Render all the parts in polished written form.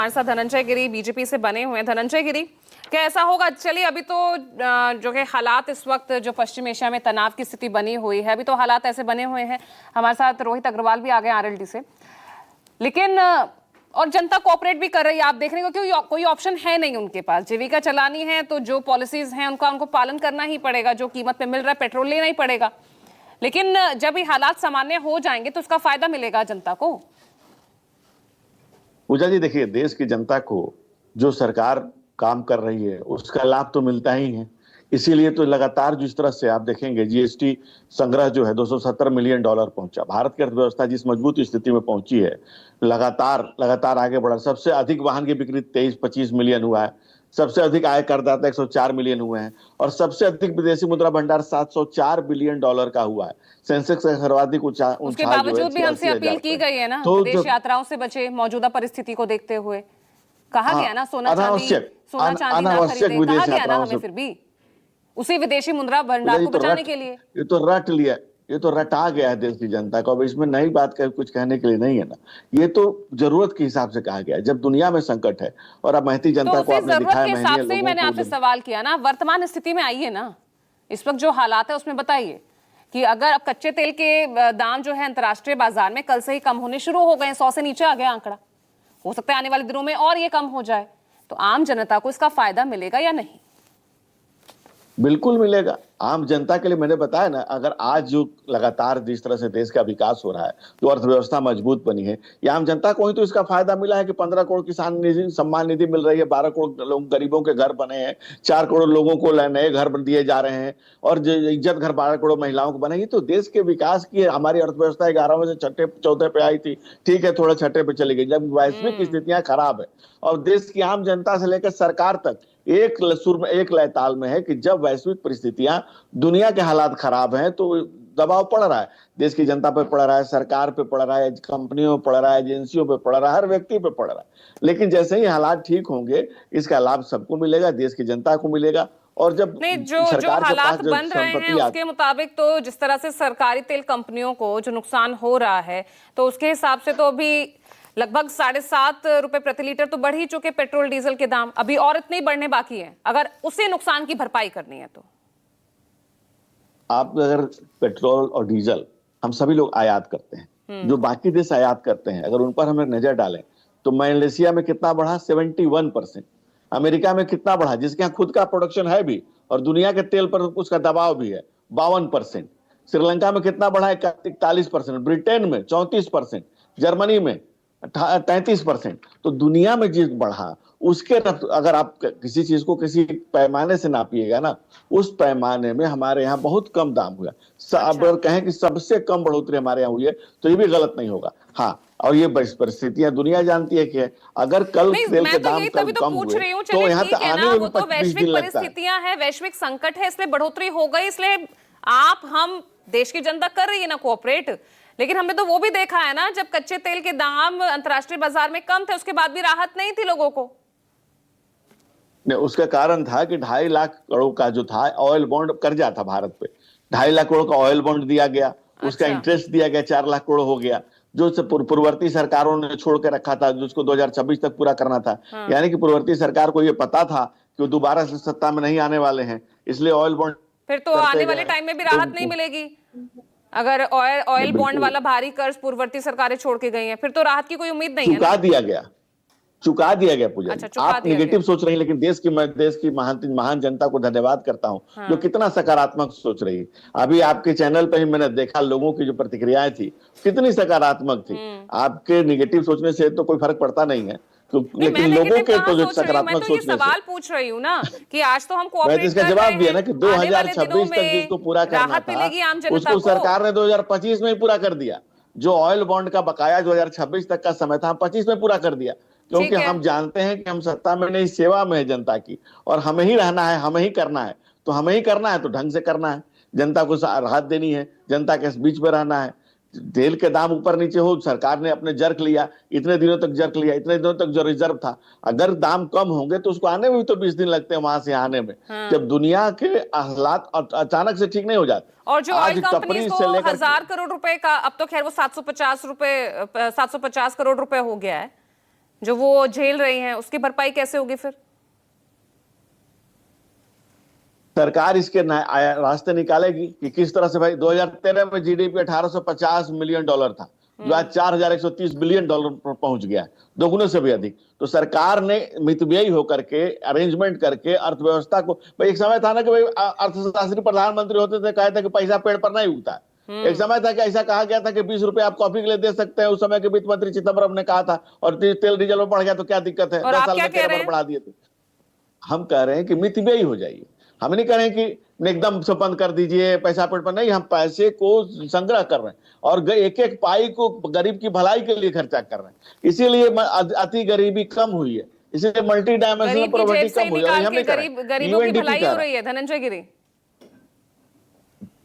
हमारे साथ धनंजय गिरी बीजेपी से बने हुए हैं। धनंजय गिरी, क्या ऐसा होगा? चलिए, अभी तो जो है हालात इस वक्त जो पश्चिम एशिया में तनाव की स्थिति बनी हुई है, अभी तो हालात ऐसे बने हुए हैं। हमारे साथ रोहित अग्रवाल भी आ गए आरएलडी से, लेकिन और जनता कोऑपरेट भी कर रही है। आप देख रहे हो कि कोई ऑप्शन है नहीं उनके पास। जीविका चलानी है तो जो पॉलिसीज हैं उनको पालन करना ही पड़ेगा। जो कीमत पे मिल रहा है पेट्रोल लेना ही पड़ेगा। लेकिन जब ये हालात सामान्य हो जाएंगे तो उसका फायदा मिलेगा जनता को। पूजा जी, देखिए, देश की जनता को जो सरकार काम कर रही है उसका लाभ तो मिलता ही है। इसीलिए तो लगातार जिस तरह से आप देखेंगे जीएसटी संग्रह जो है $270 मिलियन पहुंचा। भारत की अर्थव्यवस्था जिस मजबूत स्थिति में पहुंची है, लगातार आगे बढ़ा। सबसे अधिक वाहन की बिक्री 23-25 मिलियन हुआ है। सबसे अधिक आय करदाता 104 मिलियन हुए हैं और सबसे अधिक विदेशी मुद्रा भंडार $704 बिलियन का हुआ है। सेंसेक्स का सर्वाधिक उसके बावजूद भी हमसे अपील की गई है ना, तो विदेश यात्राओं से बचे। मौजूदा परिस्थिति को देखते हुए कहा गया ना, सोना चांदी ना खरीदे, कहा गया ना हमें। फिर भी उसी विदेशी मुद्रा भंडार को बचाने के लिए ये तो रट लिया, ये तो रटा गया है देश की जनता को। अब इसमें नई बात कुछ कहने के लिए नहीं है ना। ये तो जरूरत के हिसाब से कहा गया है। जब दुनिया में संकट है और अब महती जनता को आपने दिखाया, हिसाब से ही मैंने आपसे सवाल किया ना। वर्तमान स्थिति में आइए ना, इस वक्त जो हालात है उसमें बताइए कि अगर अब कच्चे तेल के दाम जो है अंतर्राष्ट्रीय बाजार में कल से ही कम होने शुरू हो गए, 100 से नीचे आ गया आंकड़ा, हो सकता है आने वाले दिनों में और ये कम हो जाए, तो आम जनता को इसका फायदा मिलेगा या नहीं? बिल्कुल मिलेगा। आम जनता के लिए मैंने बताया ना, अगर आज जो लगातार जिस तरह से देश का विकास हो रहा है, जो अर्थव्यवस्था मजबूत बनी है, ये आम जनता को ही तो इसका फायदा मिला है कि 15 करोड़ किसान निधि सम्मान निधि मिल रही है, 12 करोड़ लोग गरीबों के घर बने हैं, 4 करोड़ लोगों को नए घर दिए जा रहे हैं और जो इज्जत घर 12 करोड़ महिलाओं को बनेगी। तो देश के विकास की हमारी अर्थव्यवस्था 11वें से छठे चौथे पे आई थी, ठीक है, थोड़ा छठे पे चली गई। जब वैश्विक स्थितियां खराब है और देश की आम जनता से लेकर सरकार तक एक सुर में, एक लय ताल में है कि जब वैश्विक परिस्थितियां, दुनिया के हालात खराब हैं तो दबाव पड़ रहा है। देश की जनता पे पड़ रहा है, सरकार पे पड़ रहा है, कंपनियों पे पड़ रहा है, एजेंसियों पे पड़ रहा है, हर व्यक्ति पे पड़ रहा है। लेकिन जैसे ही हालात ठीक होंगे, इसका लाभ सबको मिलेगा, देश की जनता को मिलेगा। और जब जो हालात बन रहे हैं उसके मुताबिक तो जिस तरह से सरकारी तेल कंपनियों को जो नुकसान हो रहा है, तो उसके हिसाब से तो अभी लगभग 7.5 रुपए प्रति लीटर तो बढ़ ही चुके पेट्रोल डीजल के दाम। अभी और इतने ही बढ़ने बाकी हैं अगर उसी नुकसान की भरपाई करनी है तो। आप अगर पेट्रोल और डीजल हम सभी लोग आयात करते हैं, जो बाकी देश आयात करते हैं, अगर उन पर हम नजर डालें तो मलेशिया में कितना बढ़ा? 71%। अमेरिका में कितना बढ़ा, जिसके यहाँ खुद का प्रोडक्शन है भी और दुनिया के तेल पर उसका दबाव भी है, 52%। श्रीलंका में कितना बढ़ा? 41%। ब्रिटेन में 34%। जर्मनी में 33%। तो दुनिया में जिस बढ़ा उसके अगर आप किसी चीज को किसी पैमाने से नापिएगा ना, उस पैमाने में हमारे यहाँ बहुत कम दाम हुआ। अगर कहें कि सबसे कम बढ़ोतरी हमारे यहाँ हुई है तो ये भी गलत नहीं होगा। हाँ, और ये परिस्थितियां दुनिया जानती है कि अगर कल तेल के दाम कम हुए तो यहाँ तक आने में भी 25 दिन लगता है। परिस्थितियां है, वैश्विक संकट है, इसलिए बढ़ोतरी हो गई, इसलिए आप हम देश की जनता कर रही है ना कोऑपरेट। लेकिन हमने तो वो भी देखा है ना, जब कच्चे तेल के दाम अंतर्राष्ट्रीय बाजार में कम थे उसके बाद भी राहत नहीं थी लोगों को। नहीं, उसका कारण था कि 2.5 लाख करोड़ का जो था ऑयल बॉन्ड कर्जा था भारत पे। 2.5 लाख करोड़ का ऑयल बॉन्ड दिया गया, उसका इंटरेस्ट दिया गया, 4 लाख करोड़ हो गया, जो पूर्ववर्ती सरकारों ने छोड़ के रखा था, जिसको 2026 तक पूरा करना था। यानी कि पूर्ववर्ती सरकार को ये पता था कि वो दोबारा से सत्ता में नहीं आने वाले हैं, इसलिए ऑयल बॉन्ड। फिर तो आने वाले टाइम में भी राहत नहीं मिलेगी अगर ऑयल बॉन्ड वाला भारी कर्ज पूर्ववर्ती सरकारें छोड़ के गई हैं, फिर तो राहत की कोई उम्मीद नहीं है। चुका दिया गया पूजा। अच्छा, आप निगेटिव सोच रही हैं, लेकिन देश की महान जनता को धन्यवाद करता हूं जो कितना सकारात्मक सोच रही है। अभी आपके चैनल पे ही मैंने देखा लोगों की जो प्रतिक्रियाएं थी कितनी सकारात्मक थी। आपके निगेटिव सोचने से तो कोई फर्क पड़ता नहीं है, लेकिन लोगों के तो जो सकारात्मक सोचने से। सवाल पूछ रही हूँ ना कि आज तो हम कोऑपरेट इसका जवाब दिया ना कि 2026 तक जिसको पूरा करना था उसको सरकार ने 2025 में ही पूरा कर दिया। जो ऑयल बॉन्ड का बकाया 2026 तक का समय था, हम 25 में पूरा कर दिया, क्योंकि हम जानते हैं कि हम सत्ता में नहीं, सेवा में है जनता की, और हमें ही रहना है, हमें ही करना है। तो हमें ही करना है तो ढंग से करना है, जनता को राहत देनी है, जनता के बीच में रहना है। तेल के दाम ऊपर नीचे हो, सरकार ने अपने जर्क लिया, इतने दिनों तक जर्क लिया, इतने दिनों तक जो रिजर्व था, अगर दाम कम होंगे तो उसको आने में भी तो 20 दिन लगते हैं वहां से आने में। जब दुनिया के हालात अचानक से ठीक नहीं हो जाते। और जो ऑयल कंपनी को 1000 करोड़ रुपए का, अब तो खैर वो 750 करोड़ रुपए हो गया है, जो वो झेल रही हैं, उसकी भरपाई कैसे होगी फिर? सरकार इसके रास्ते निकालेगी कि किस तरह से। भाई 2013 में जीडीपी 1850 मिलियन डॉलर था, जो आज 4130 बिलियन डॉलर पर पहुंच गया है, दोगुने से भी अधिक। तो सरकार ने मितव्ययी होकर के अरेंजमेंट करके अर्थव्यवस्था को, भाई एक समय था ना कि भाई अर्थशास्त्री प्रधानमंत्री होते थे, कहते कि पैसा पेड़ पर नहीं उगता है। एक समय था कि ऐसा कहा गया था कि 20 रुपए आप कॉफी के लिए दे सकते हैं, उस समय के वित्त मंत्री चिदम्बरम ने कहा था। और तेल डीजल में बढ़ गया तो क्या दिक्कत है, और 10 आप साल क्या में कह 13 रहे बार हैं? बढ़ा दिए थे। हम कह रहे हैं कि मितव्ययी हो जाइए। हम नहीं कह रहे हैं कि एकदम से बंद कर दीजिए पैसा पेड़ पर, नहीं, हम पैसे को संग्रह कर रहे हैं और एक एक पाई को गरीब की भलाई के लिए खर्चा कर रहे हैं। इसीलिए अति गरीबी कम हुई है, इसीलिए मल्टी डायमेंशनल गरीब की पॉवर्टी जेब से कम हुई है। और निकाल हम के नहीं कर रहे हैं, गरीबों की यूएनडीपी भलाई कह हो रहा है। रही है धनंजय गिरी।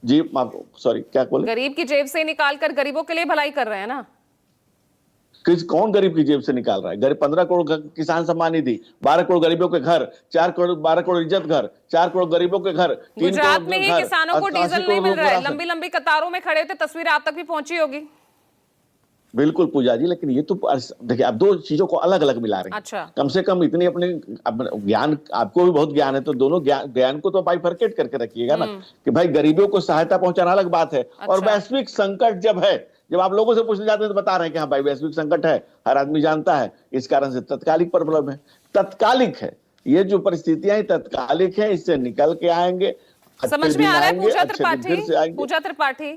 जी सॉरी, क्या बोले? गरीब की जेब से निकाल कर गरीबों के लिए भलाई कर रहे हैं ना। कौन गरीब की जेब से निकाल रहा है? गरीब 15 करोड़ किसान सम्मान निधि, 12 करोड़ गरीबों के घर, 4 करोड़ 12 करोड़ इज्जत घर, 4 करोड़ गरीबों के घर, 3 गुजरात करोड़ में ही घर, किसानों को 80 डीजल नहीं करोड़ मिल लोगों रहा को है, राशन। लंबी लंबी कतारों में खड़े होते, तस्वीर आप तक भी पहुंची होगी। बिल्कुल पूजा जी, लेकिन ये तो देखिए, आप दो चीजों को अलग अलग मिला रहे हैं। अच्छा। कम से कम इतनी अपने ज्ञान, आपको भी बहुत ज्ञान है, तो दोनों ज्ञान को तो बाइफरकेट करके रखिएगा ना, कि भाई गरीबों को सहायता पहुंचाना अलग बात है। और अच्छा। वैश्विक संकट जब है, जब आप लोगों से पूछने जाते हैं तो बता रहे हैं कि हाँ भाई वैश्विक संकट है, हर आदमी जानता है, इस कारण से तत्कालिक प्रॉब्लम है, तत्कालिक है। ये जो परिस्थितियां तत्कालिक है, इससे निकल के आएंगे, समझ अच्छे में दिन आ रहा है आएंगे, पूजा अच्छे दिन फिर से आएंगे। त्रिपाठी